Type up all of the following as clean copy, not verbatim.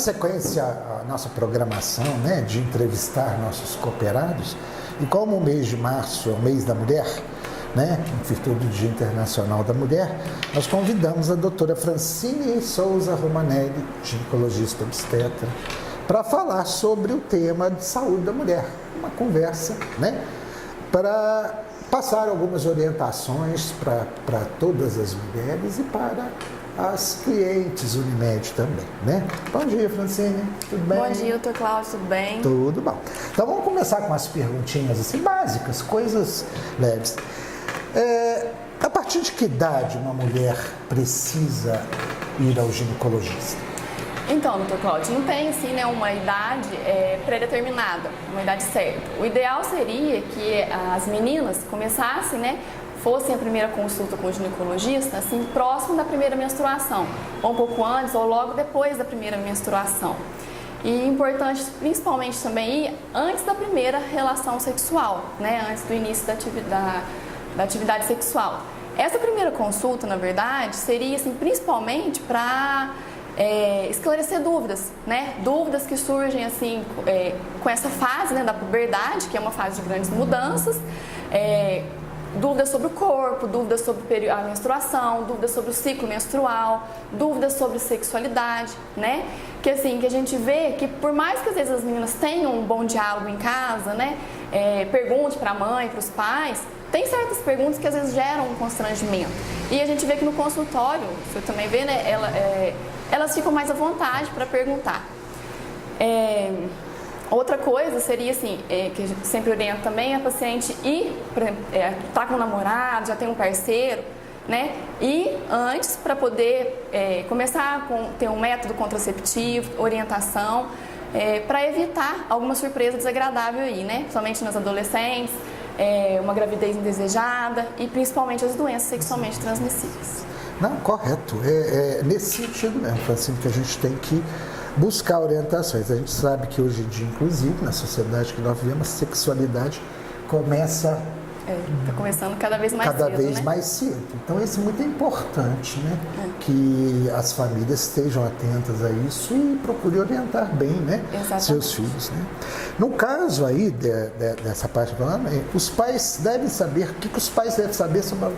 sequência à nossa programação, né, de entrevistar nossos cooperados, e como o mês de março é o mês da mulher, né, em virtude do Dia Internacional da Mulher, nós convidamos a doutora Francine Souza Romanelli, ginecologista obstetra, para falar sobre o tema de saúde da mulher. Uma conversa, né, para passar algumas orientações para todas as mulheres e para as clientes Unimed também, né? Bom dia, Francine, tudo bem? Bom dia, doutor Cláudio, tudo bem? Tudo bom. Então vamos começar com as perguntinhas assim, básicas, coisas leves. A partir de que idade uma mulher precisa ir ao ginecologista? Então, doutor Cláudio, não tem assim, né, uma idade pré-determinada, uma idade certa. O ideal seria que as meninas começassem, né, fossem a primeira consulta com o ginecologista, assim, próximo da primeira menstruação, ou um pouco antes ou logo depois da primeira menstruação. E importante, principalmente também, ir antes da primeira relação sexual, né, antes do início da atividade sexual. Essa primeira consulta, na verdade, seria assim, principalmente para esclarecer dúvidas, né? Dúvidas que surgem assim com essa fase, né, da puberdade, que é uma fase de grandes mudanças, dúvidas sobre o corpo, dúvidas sobre a menstruação, dúvidas sobre o ciclo menstrual, dúvidas sobre sexualidade, né? Que assim, que a gente vê que por mais que às vezes as meninas tenham um bom diálogo em casa, né? Pergunte para a mãe, para os pais, tem certas perguntas que às vezes geram um constrangimento. E a gente vê que no consultório, você também vê, né? Elas ficam mais à vontade para perguntar. Outra coisa seria assim, que a gente sempre orienta também, a paciente ir, por exemplo, tá com um namorado, já tem um parceiro, né? E antes para poder começar a ter um método contraceptivo, orientação, para evitar alguma surpresa desagradável aí, né? Principalmente nas adolescentes, uma gravidez indesejada e principalmente as doenças sexualmente transmissíveis. Não, correto. Nesse sentido mesmo, Francine, que a gente tem que buscar orientações. A gente sabe que hoje em dia, inclusive, na sociedade que nós vivemos, a sexualidade começa... Está começando cada vez mais cedo, né? mais cedo. Então, isso é muito importante, né? Que as famílias estejam atentas a isso e procurem orientar bem, né? Seus filhos, né? No caso aí, dessa parte do ano, os pais devem saber, o que os pais devem saber sobre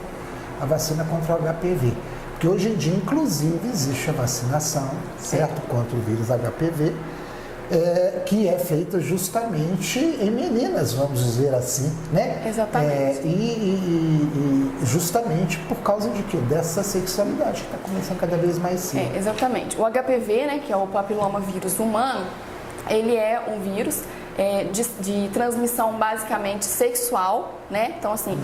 a vacina contra o HPV? Porque hoje em dia, inclusive, existe a vacinação, certo? Contra o vírus HPV, que é feita justamente em meninas, vamos dizer assim, né? Exatamente. E justamente por causa de quê? Dessa sexualidade que está começando cada vez mais cedo. Exatamente. O HPV, né, que é o papiloma vírus humano, ele é um vírus de transmissão basicamente sexual, né? Então, assim,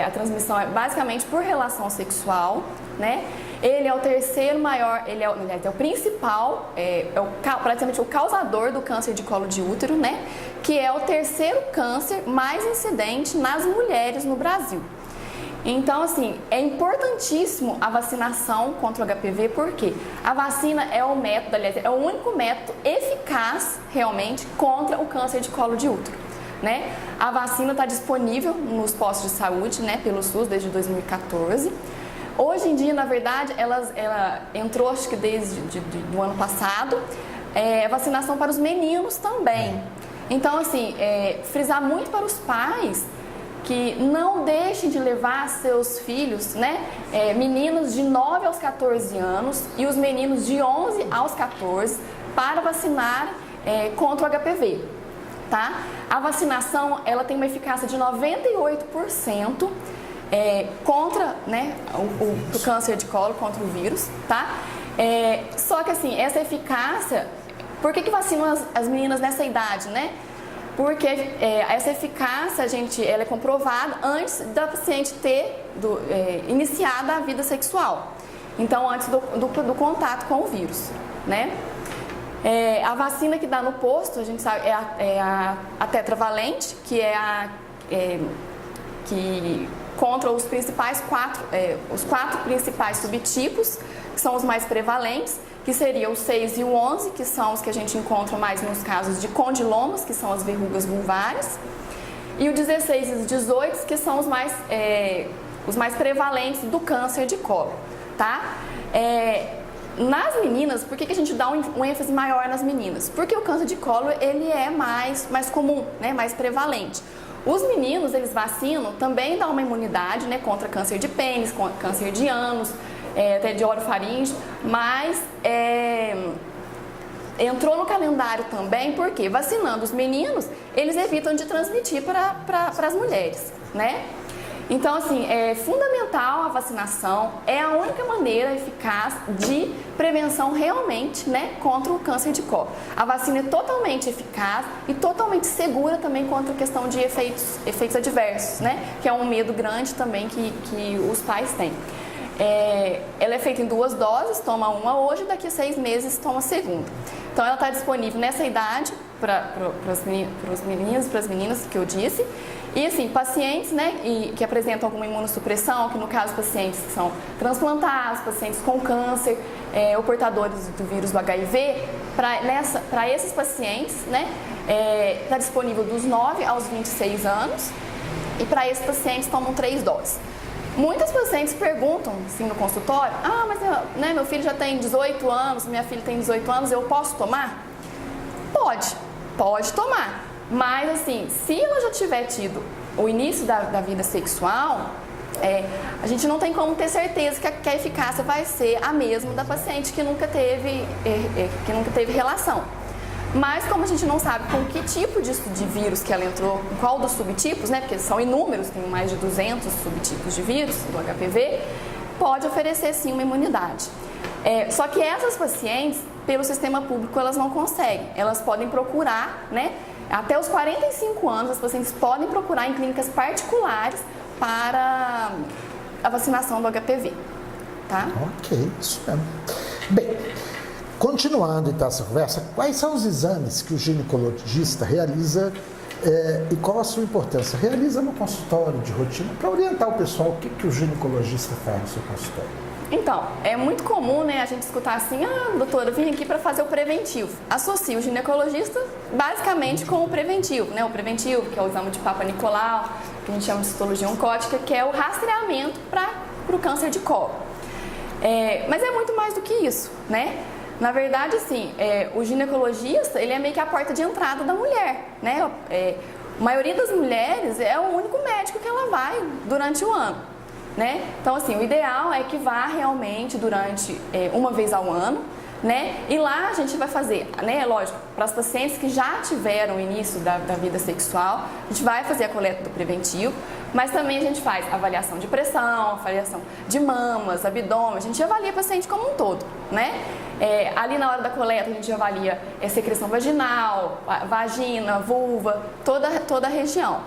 a transmissão é basicamente por relação sexual, né? Ele é o terceiro maior, ele é o principal, praticamente o causador do câncer de colo de útero, né? Que é o terceiro câncer mais incidente nas mulheres no Brasil. Então, assim, é importantíssimo a vacinação contra o HPV, porque a vacina é o método, aliás, é o único método eficaz, realmente, contra o câncer de colo de útero, né? A vacina está disponível nos postos de saúde, né, pelo SUS, desde 2014. Hoje em dia, na verdade, ela entrou, acho que desde do ano passado, vacinação para os meninos também. Então, assim, frisar muito para os pais que não deixem de levar seus filhos, né, meninos de 9 aos 14 anos e os meninos de 11 aos 14 para vacinar contra o HPV, tá? A vacinação, ela tem uma eficácia de 98%, contra, né, o câncer de colo, contra o vírus, tá? Só que assim, essa eficácia, por que vacinam as meninas nessa idade, né? Porque essa eficácia, ela é comprovada antes da paciente ter iniciado a vida sexual. Então, antes do contato com o vírus, né? A vacina que dá no posto, a gente sabe, é a tetravalente, que que contra os quatro principais subtipos, que são os mais prevalentes, que seriam o 6 e o 11, que são os que a gente encontra mais nos casos de condilomas, que são as verrugas vulvares, e o 16 e o 18, que são os mais prevalentes do câncer de colo, tá? nas meninas, por que a gente dá um ênfase maior nas meninas? Porque o câncer de colo, ele é mais comum, né, mais prevalente. Os meninos, eles vacinam, também dá uma imunidade, né, contra câncer de pênis, contra câncer de ânus, até de orofaringe, mas entrou no calendário também, porque vacinando os meninos, eles evitam de transmitir para as mulheres, né? Então, assim, é fundamental a vacinação, é a única maneira eficaz de prevenção realmente, né, contra o câncer de colo. A vacina é totalmente eficaz e totalmente segura também contra a questão de efeitos adversos, né, que é um medo grande também que os pais têm. Ela é feita em 2 doses, toma uma hoje e daqui a 6 meses toma a segunda. Então, ela está disponível nessa idade para os meninos e para as meninas que eu disse. E assim, pacientes, né, que apresentam alguma imunossupressão, que no caso pacientes que são transplantados, pacientes com câncer, ou portadores do vírus do HIV, para esses pacientes, né, está disponível dos 9 aos 26 anos e para esses pacientes tomam 3 doses. Muitas pacientes perguntam, assim, no consultório, mas né, meu filho já tem 18 anos, minha filha tem 18 anos, eu posso tomar? Pode tomar. Mas, assim, se ela já tiver tido o início da vida sexual, a gente não tem como ter certeza que a eficácia vai ser a mesma da paciente que nunca teve relação. Mas, como a gente não sabe com que tipo de vírus que ela entrou, em qual dos subtipos, né, porque são inúmeros, tem mais de 200 subtipos de vírus do HPV, pode oferecer, sim, uma imunidade. Só que essas pacientes, pelo sistema público, elas não conseguem. Elas podem procurar, né, até os 45 anos, as pacientes podem procurar em clínicas particulares para a vacinação do HPV, tá? Ok, isso mesmo. Bem, continuando então essa conversa, quais são os exames que o ginecologista realiza e qual a sua importância? Realiza no consultório de rotina para orientar o pessoal o que o ginecologista faz no seu consultório. Então, é muito comum, né, a gente escutar assim, doutora, eu vim aqui para fazer o preventivo. Associa o ginecologista basicamente com o preventivo, né? O preventivo, que é o exame de Papa Nicolau, que a gente chama de citologia oncótica, que é o rastreamento para o câncer de colo. Mas é muito mais do que isso, né? Na verdade, assim, o ginecologista, ele é meio que a porta de entrada da mulher, né? A maioria das mulheres é o único médico que ela vai durante o ano, né? Então, assim, o ideal é que vá realmente durante uma vez ao ano, né? E lá a gente vai fazer, né? Lógico, para as pacientes que já tiveram o início da vida sexual, a gente vai fazer a coleta do preventivo, mas também a gente faz avaliação de pressão, avaliação de mamas, abdômen, a gente avalia a paciente como um todo, né? Ali na hora da coleta a gente avalia secreção vaginal, vagina, vulva, toda a região.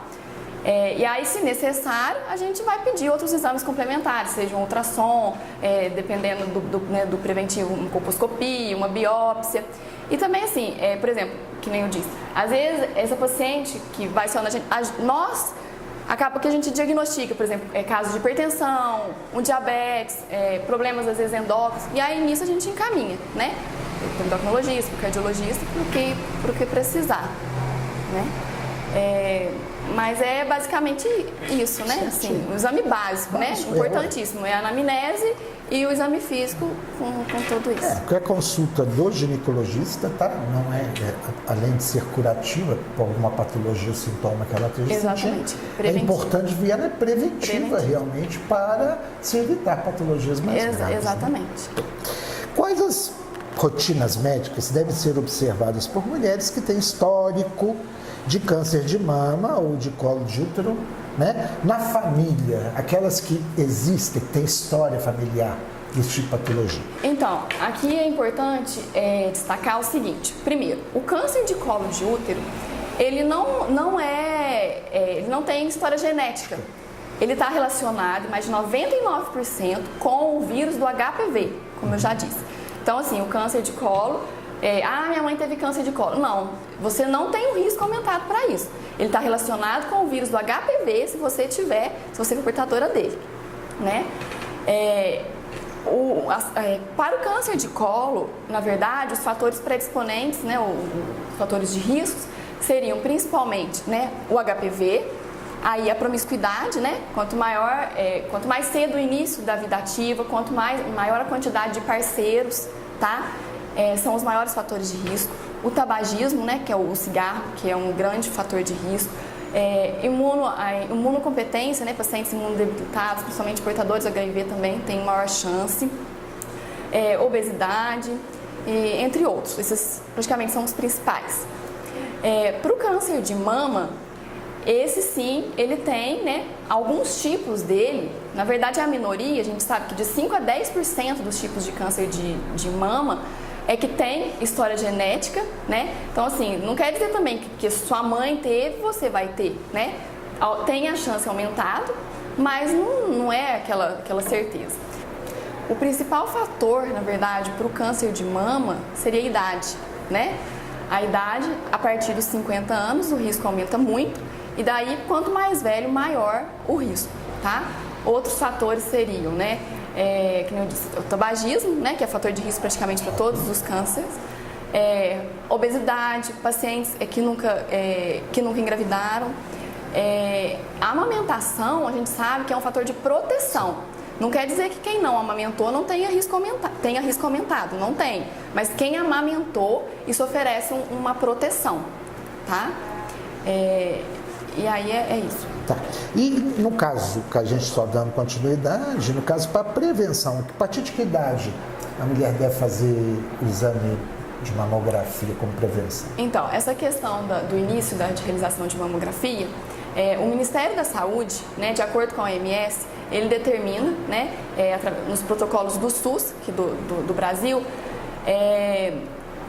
E aí, se necessário, a gente vai pedir outros exames complementares, seja um ultrassom, dependendo do preventivo, uma colposcopia, uma biópsia. E também, assim, por exemplo, que nem eu disse, às vezes essa paciente que vai ser onde nós acaba que a gente diagnostica, por exemplo, casos de hipertensão, um diabetes, problemas às vezes endócrinos, e aí nisso a gente encaminha, né? Para o endocrinologista, para o cardiologista, para o que precisar, né? Mas é basicamente isso, né? Assim, o exame básico, né? Importantíssimo. É a anamnese e o exame físico com tudo isso. Porque a consulta do ginecologista, tá? Não além de ser curativa por alguma patologia ou sintoma que ela esteja Exatamente. sentindo, é importante ver ela preventiva realmente para se evitar patologias mais graves. Exatamente. Né? Quais as rotinas médicas devem ser observadas por mulheres que têm histórico de câncer de mama ou de colo de útero, né? Na família, aquelas que existem, que têm história familiar desse tipo de patologia? Então, aqui é importante destacar o seguinte. Primeiro, o câncer de colo de útero, ele não tem história genética. Ele está relacionado, mais de 99%, com o vírus do HPV, como eu já disse. Então, assim, o câncer de colo, minha mãe teve câncer de colo. Não, você não tem um risco aumentado para isso. Ele está relacionado com o vírus do HPV se você for portadora dele, né? Para o câncer de colo, na verdade, os fatores predisponentes, né, os fatores de riscos, seriam principalmente, né, o HPV, Aí a promiscuidade, né? Quanto mais cedo o início da vida ativa, maior a quantidade de parceiros, tá? São os maiores fatores de risco. O tabagismo, né? Que é o cigarro, que é um grande fator de risco. Imunocompetência, né? Pacientes imunodebilitados, principalmente portadores de HIV também tem maior chance. Obesidade, entre outros. Esses praticamente são os principais. Para o câncer de mama, esse sim, ele tem, né, alguns tipos dele, na verdade é a minoria, a gente sabe que de 5 a 10% dos tipos de câncer de mama é que tem história genética, né? Então assim, não quer dizer também que sua mãe teve, você vai ter, né? Tem a chance aumentada, mas não é aquela certeza. O principal fator, na verdade, para o câncer de mama seria a idade, né? A idade, a partir dos 50 anos, o risco aumenta muito. E daí, quanto mais velho, maior o risco, tá? Outros fatores seriam, né, como eu disse, o tabagismo, né, que é fator de risco praticamente para todos os cânceres, obesidade, pacientes que nunca engravidaram, a amamentação, a gente sabe que é um fator de proteção. Não quer dizer que quem não amamentou não tenha risco aumentado, não tem. Mas quem amamentou, isso oferece uma proteção, tá? E aí é isso. Tá. E no caso, que a gente só dando continuidade, no caso para prevenção, a partir de que idade a mulher deve fazer o exame de mamografia como prevenção? Então, essa questão do início da realização de mamografia, o Ministério da Saúde, né, de acordo com a OMS, ele determina, né, nos protocolos do SUS, aqui do Brasil,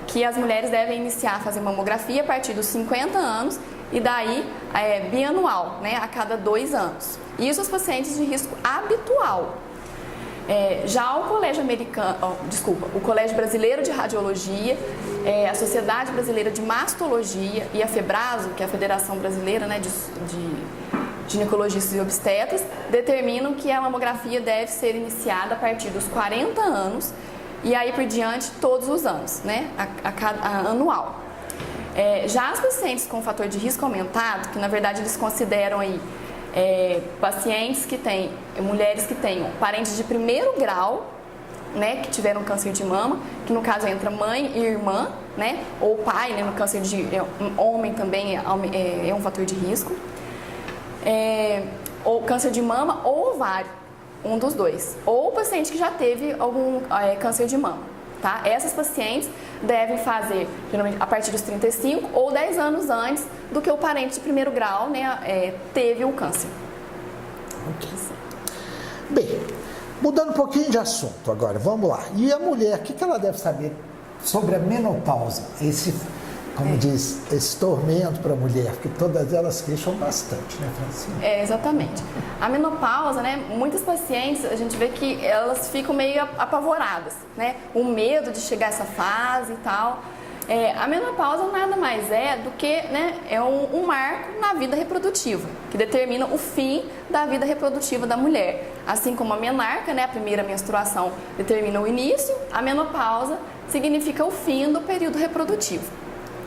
que as mulheres devem iniciar a fazer mamografia a partir dos 50 anos e daí bianual, né, a cada 2 anos. Isso os pacientes de risco habitual. Já o o Colégio Brasileiro de Radiologia, a Sociedade Brasileira de Mastologia e a FEBRASO, que é a Federação Brasileira, né, de Ginecologistas e Obstetras, determinam que a mamografia deve ser iniciada a partir dos 40 anos e aí por diante todos os anos, né, anual. Já as pacientes com fator de risco aumentado, que na verdade eles consideram aí pacientes que têm, mulheres que tenham parentes de primeiro grau, né, que tiveram câncer de mama, que no caso entra mãe e irmã, né, ou pai, né, no câncer de homem também é um fator de risco, ou câncer de mama ou ovário, um dos dois, ou paciente que já teve algum câncer de mama, tá? Essas pacientes devem fazer geralmente a partir dos 35 ou 10 anos antes do que o parente de primeiro grau, né, teve o câncer. Okay. Bem, mudando um pouquinho de assunto agora, vamos lá. E a mulher, o que ela deve saber sobre a menopausa? Como diz, esse tormento para a mulher, porque todas elas queixam bastante, né, Francine? Exatamente. A menopausa, né, muitas pacientes, a gente vê que elas ficam meio apavoradas, né, o medo de chegar a essa fase e tal. A menopausa nada mais do que, né, um marco na vida reprodutiva, que determina o fim da vida reprodutiva da mulher. Assim como a menarca, né, a primeira menstruação, determina o início, a menopausa significa o fim do período reprodutivo,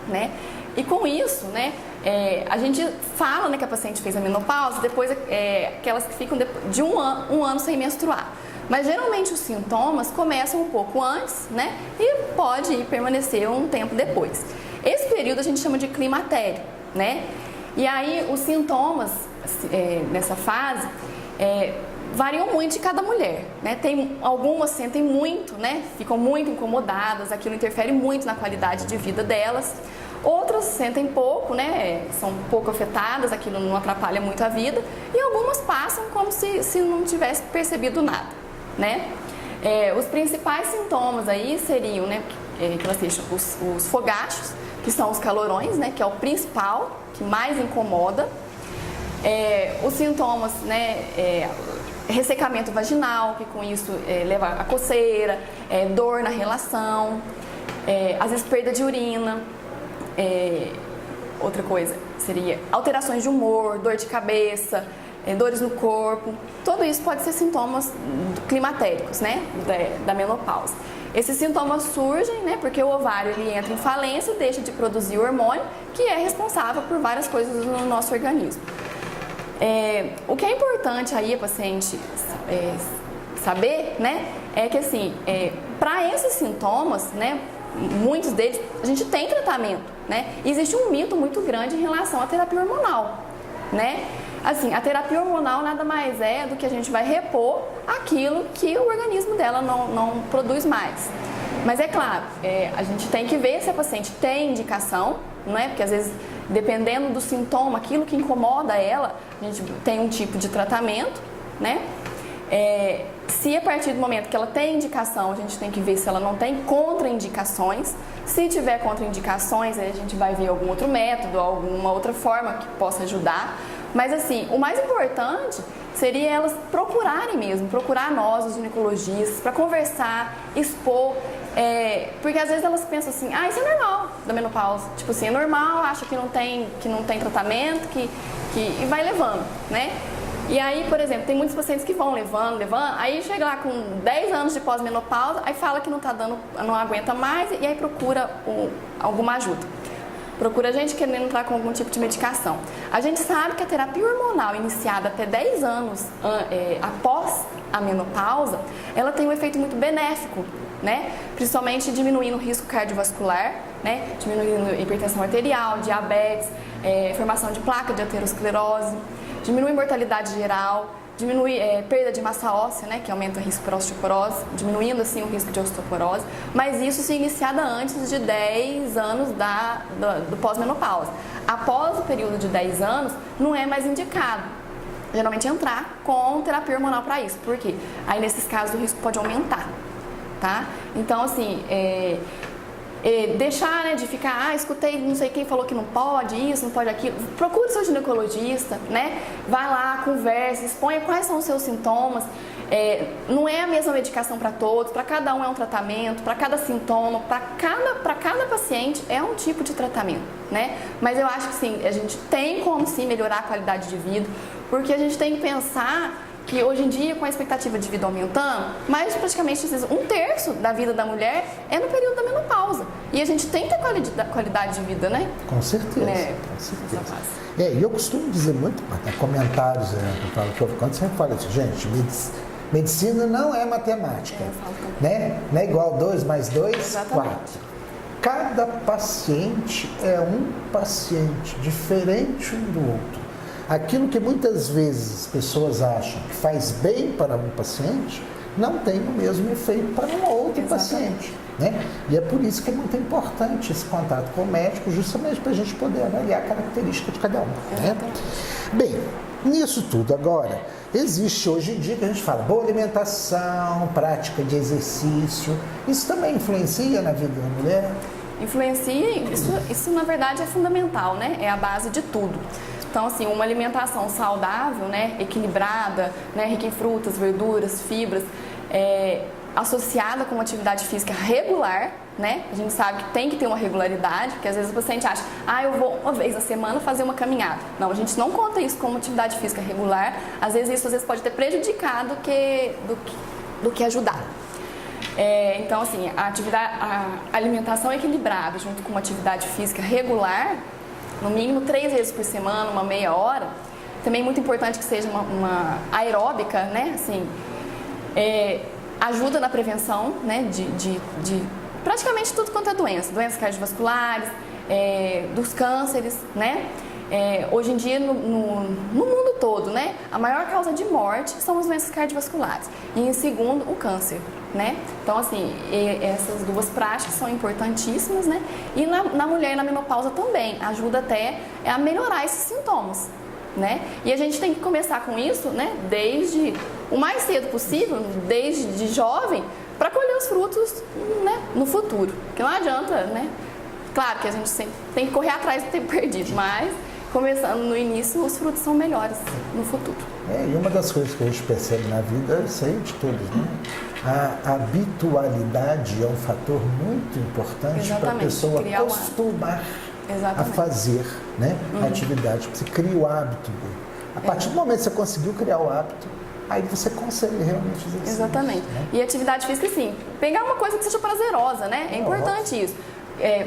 né? E com isso, né, a gente fala, né, que a paciente fez a menopausa, depois aquelas que ficam de um ano sem menstruar. Mas geralmente os sintomas começam um pouco antes, né, e pode permanecer um tempo depois. Esse período a gente chama de climatério, né? E aí os sintomas nessa fase variam muito de cada mulher, né? Algumas sentem muito, né, ficam muito incomodadas, aquilo interfere muito na qualidade de vida delas. Outras sentem pouco, né, são pouco afetadas, aquilo não atrapalha muito a vida. E algumas passam como se não tivesse percebido nada, né? Os principais sintomas aí seriam, né, que elas deixam os fogachos, que são os calorões, né, que é o principal, que mais incomoda. Os sintomas, né, ressecamento vaginal, que com isso leva a coceira, dor na relação, às vezes perda de urina. Outra coisa seria alterações de humor, dor de cabeça, dores no corpo. Tudo isso pode ser sintomas climatéricos, né, da menopausa. Esses sintomas surgem, né, porque o ovário ele entra em falência e deixa de produzir o hormônio, que é responsável por várias coisas no nosso organismo. O que é importante aí a paciente saber, né, é que assim, para esses sintomas, né, muitos deles, a gente tem tratamento, né? E existe um mito muito grande em relação à terapia hormonal, né? Assim, a terapia hormonal nada mais é do que a gente vai repor aquilo que o organismo dela não produz mais. Mas é claro, a gente tem que ver se a paciente tem indicação, não é? Porque às vezes, dependendo do sintoma, aquilo que incomoda ela, a gente tem um tipo de tratamento, né? Se a partir do momento que ela tem indicação, a gente tem que ver se ela não tem contraindicações. Se tiver contraindicações, aí a gente vai ver algum outro método, alguma outra forma que possa ajudar. Mas assim, o mais importante seria elas procurarem mesmo, procurar nós, os ginecologistas, para conversar, expor, porque às vezes elas pensam assim, isso é normal da menopausa, tipo assim, é normal, acha que não tem tratamento, e vai levando, né? E aí, por exemplo, tem muitos pacientes que vão levando, aí chega lá com 10 anos de pós-menopausa, aí fala que não aguenta mais, e aí procura alguma ajuda. Procura a gente querendo entrar com algum tipo de medicação. A gente sabe que a terapia hormonal iniciada até 10 anos após a menopausa, ela tem um efeito muito benéfico, né? Principalmente diminuindo o risco cardiovascular, né? Diminuindo hipertensão arterial, diabetes, formação de placa de aterosclerose, diminui a mortalidade geral, diminui perda de massa óssea, né, que aumenta o risco para osteoporose, diminuindo assim o risco de osteoporose, mas isso se iniciada antes de 10 anos do pós-menopausa. Após o período de 10 anos, não é mais indicado, geralmente, entrar com terapia hormonal para isso. Por quê? Aí nesses casos o risco pode aumentar, tá? Então assim, deixar, né, de ficar, escutei não sei quem falou que não pode isso, não pode aquilo. Procure seu ginecologista, né? Vai lá, converse, exponha quais são os seus sintomas. Não é a mesma medicação para todos, para cada um é um tratamento, para cada sintoma, para cada paciente é um tipo de tratamento, né? Mas eu acho que sim, a gente tem como sim melhorar a qualidade de vida, porque a gente tem que pensar que hoje em dia, com a expectativa de vida aumentando, mais praticamente 1/3 da vida da mulher é no período da menopausa. E a gente tem que ter qualidade de vida, né? Com certeza, com certeza. E eu costumo dizer muito, comentários, quando você fala assim, gente, medicina não é matemática, né? Não é igual 2 mais 2, 4. Cada paciente é um paciente diferente um do outro. Aquilo que muitas vezes as pessoas acham que faz bem para um paciente, não tem o mesmo efeito para um outro paciente, né? E é por isso que é muito importante esse contato com o médico, justamente para a gente poder avaliar a característica de cada um, né? Bem, nisso tudo agora, existe hoje em dia que a gente fala boa alimentação, prática de exercício, isso também influencia na vida da mulher? Influencia, isso na verdade é fundamental, né? É a base de tudo. Então, assim, uma alimentação saudável, né, equilibrada, né, rica em frutas, verduras, fibras, associada com uma atividade física regular, né? A gente sabe que tem que ter uma regularidade, porque às vezes o paciente acha, eu vou uma vez na semana fazer uma caminhada. Não, a gente não conta isso como atividade física regular. Às vezes isso pode ter prejudicado do que ajudar. Então, assim, a alimentação equilibrada junto com uma atividade física regular, no mínimo 3 vezes por semana, uma meia hora. Também é muito importante que seja uma aeróbica, né? Assim, ajuda na prevenção, né? De praticamente tudo quanto é doenças cardiovasculares, dos cânceres, né? Hoje em dia, no mundo todo, né? A maior causa de morte são as doenças cardiovasculares. E em segundo, o câncer, né? Então, assim, essas duas práticas são importantíssimas, né? E na mulher, na menopausa também, ajuda até a melhorar esses sintomas, né? E a gente tem que começar com isso, né? Desde o mais cedo possível, desde jovem, para colher os frutos, né? No futuro. Porque não adianta, né? Claro que a gente sempre tem que correr atrás do tempo perdido, mas começando no início, os frutos são melhores no futuro. E uma das coisas que a gente percebe na vida, isso aí de todos, né? A habitualidade é um fator muito importante para a pessoa acostumar a fazer, né, a atividade. Você cria o hábito dele. A partir do momento que você conseguiu criar o hábito, aí você consegue realmente exercer. Exatamente. Né? E atividade física, sim. Pegar uma coisa que seja prazerosa, né? É importante isso.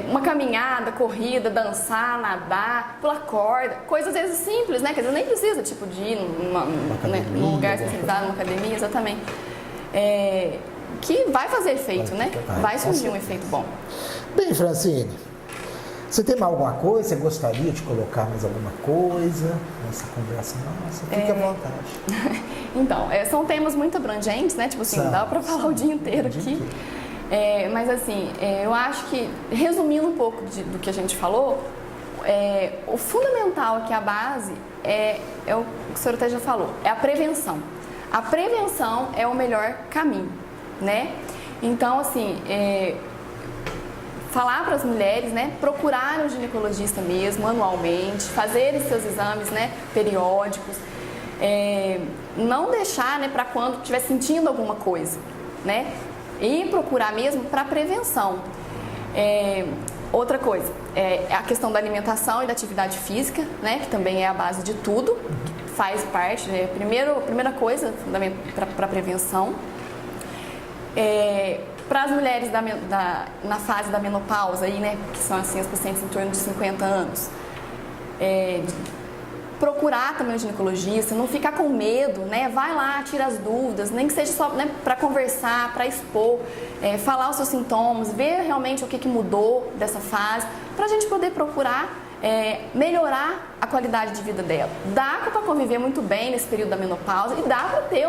uma caminhada, corrida, dançar, nadar, pular corda, coisas às vezes simples, né? Que às vezes nem precisa, tipo, de ir num lugar especializado, numa academia, exatamente. Que vai fazer efeito, né? Vai surgir um efeito bom. Bem, Francine, você tem mais alguma coisa? Você gostaria de colocar mais alguma coisa nessa conversa nossa? Fique à vontade. Então, são temas muito abrangentes, né? Tipo assim, dá para falar o dia inteiro aqui. Mas assim, eu acho que, resumindo um pouco do que a gente falou, o fundamental aqui, a base, é o que o senhor até já falou, é a prevenção. A prevenção é o melhor caminho, né? Então, assim, falar para as mulheres, né, procurarem o ginecologista mesmo, anualmente, fazerem seus exames, né, periódicos, não deixar, né, para quando estiver sentindo alguma coisa, né, e procurar mesmo para prevenção. Outra coisa, é a questão da alimentação e da atividade física, né, que também é a base de tudo, faz parte, primeira coisa para prevenção. Para as mulheres na fase da menopausa, aí, né, que são assim, as pacientes em torno de 50 anos, procurar também o ginecologista, não ficar com medo, né, vai lá, tira as dúvidas, nem que seja só, né, para conversar, para expor, falar os seus sintomas, ver realmente o que mudou dessa fase, para a gente poder procurar melhorar a qualidade de vida dela. Dá para conviver muito bem nesse período da menopausa e dá para ter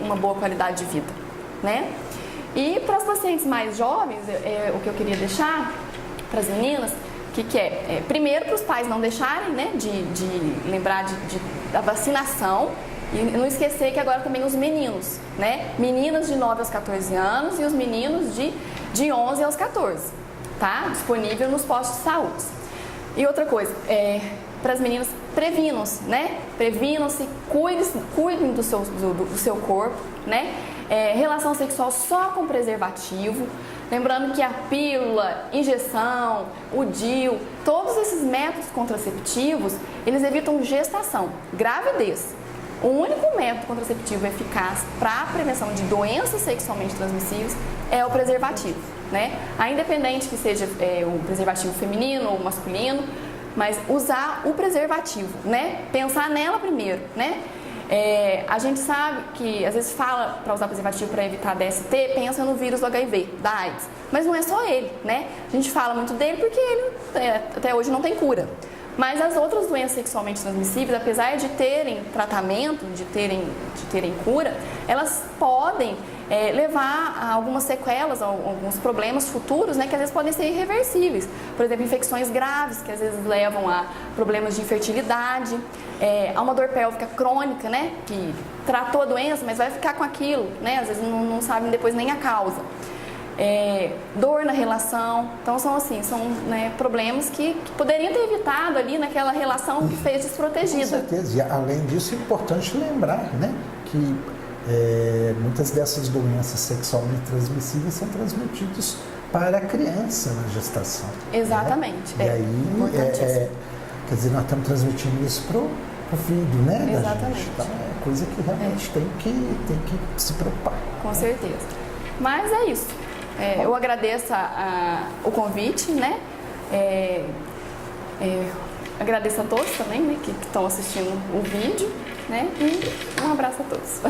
uma boa qualidade de vida, né? E para as pacientes mais jovens, o que eu queria deixar para as meninas, primeiro para os pais não deixarem, né, de lembrar da vacinação e não esquecer que agora também os meninos, né, meninas de 9 aos 14 anos e os meninos de 11 aos 14, tá? Disponível nos postos de saúde. E outra coisa, para as meninas, previnam-se, né? Previnam-se, cuidem do seu corpo, né? Relação sexual só com preservativo. Lembrando que a pílula, injeção, o DIU, todos esses métodos contraceptivos, eles evitam gestação, gravidez. O único método contraceptivo eficaz para a prevenção de doenças sexualmente transmissíveis é o preservativo, né? Independente que seja um preservativo feminino ou masculino, mas usar o preservativo, né? Pensar nela primeiro, né? A gente sabe que às vezes fala para usar preservativo para evitar DST, pensa no vírus do HIV, da AIDS, mas não é só ele, né? A gente fala muito dele porque ele até hoje não tem cura. Mas as outras doenças sexualmente transmissíveis, apesar de terem tratamento, de terem cura, elas podem levar a algumas sequelas, a alguns problemas futuros, né, que às vezes podem ser irreversíveis. Por exemplo, infecções graves, que às vezes levam a problemas de infertilidade, a uma dor pélvica crônica, né, que tratou a doença, mas vai ficar com aquilo, né, às vezes não sabem depois nem a causa. Dor na relação, então são né, problemas que poderiam ter evitado ali naquela relação que fez desprotegida. Com certeza, e além disso é importante lembrar, né, que muitas dessas doenças sexualmente transmissíveis são transmitidas para a criança na gestação. Exatamente. Né? E aí, quer dizer, nós estamos transmitindo isso para o filho, né? Exatamente. Então é coisa que realmente tem que se preocupar. Com certeza. Mas é isso. Eu agradeço o convite, né? Agradeço a todos também, né, que estão assistindo o vídeo, né? E um abraço a todos.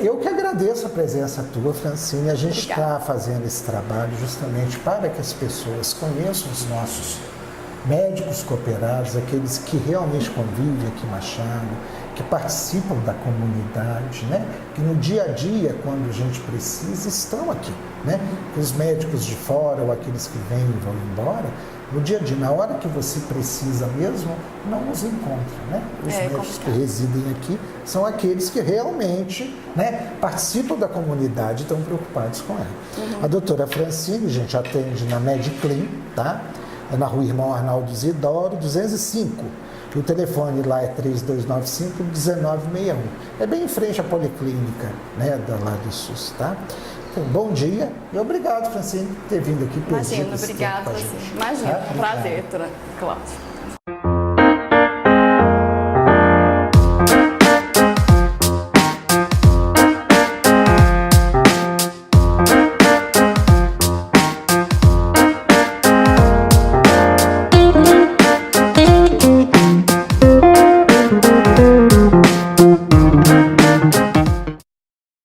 Eu que agradeço a presença tua, Francine. A gente está fazendo esse trabalho justamente para que as pessoas conheçam os nossos médicos cooperados, aqueles que realmente convivem aqui em Machado, que participam da comunidade, né? Que no dia a dia, quando a gente precisa, estão aqui, né? Os médicos de fora ou aqueles que vêm e vão embora, no dia a dia, na hora que você precisa mesmo, não os encontra, né? Os médicos que residem aqui são aqueles que realmente, né, participam da comunidade e estão preocupados com ela. A doutora Francine, gente, atende na Mediclin, tá? É na Rua Irmão Arnaldo Isidoro, 205. E o telefone lá é 3295-1961. É bem em frente à Policlínica, né, lá do SUS, tá? Então, bom dia e obrigado, Francine, por ter vindo aqui. Imagina, obrigada. Imagina, prazer, Cláudio.